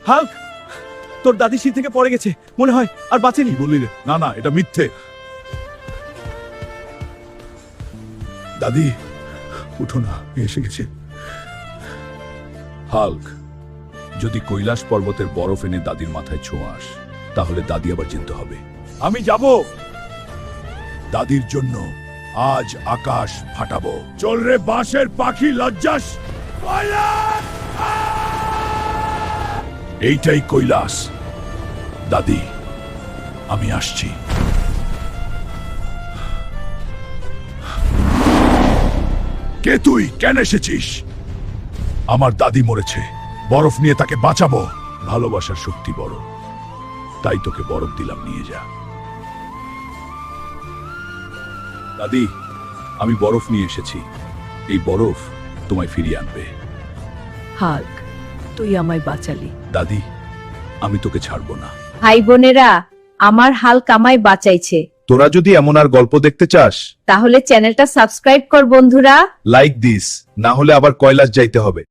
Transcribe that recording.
Hulk, তোর দাদি সিঁড়ি থেকে পড়ে গেছে, মনে হয় আর বাঁচেনি। বললি রে? না না, এটা মিথ্যে। দাদি উঠো না, এসে গেছে। হাল্ক, যদি কৈলাস পর্বতের বরফ এনে দাদির মাথায় ছোঁয়াস, তাহলে দাদি আবার জিততে হবে। আমি যাব দাদির জন্য। আজ আকাশ ফাটাবো। চল রে বাঁশের পাখি, লজ্জাস। এইটাই কৈলাস। দাদি, আমি আসছি। কে তুই? কেন এসেছিস? আমার দাদি মরেছে, বরফ নিয়ে তাকে বাঁচাবো। ভালোবাসার শক্তি বড়, তাই তোকে বরফ দিলাম, নিয়ে যা। দাদি, আমি বরফ নিয়ে এসেছি। এই বরফ তোমায় ফিরিয়ে আনবে। হাল্ক, তুই আমায় বাঁচালি। দাদি, আমি তোকে ছাড়বো না। ভাই বোনেরা, আমার হাল্ক আমায় বাঁচাইছে। তোরা যদি এমন আর গল্প দেখতে চাস, তাহলে চ্যানেলটা সাবস্ক্রাইব কর বন্ধুরা। লাইক দিস, না হলে আবার কৈলাস যাইতে হবে।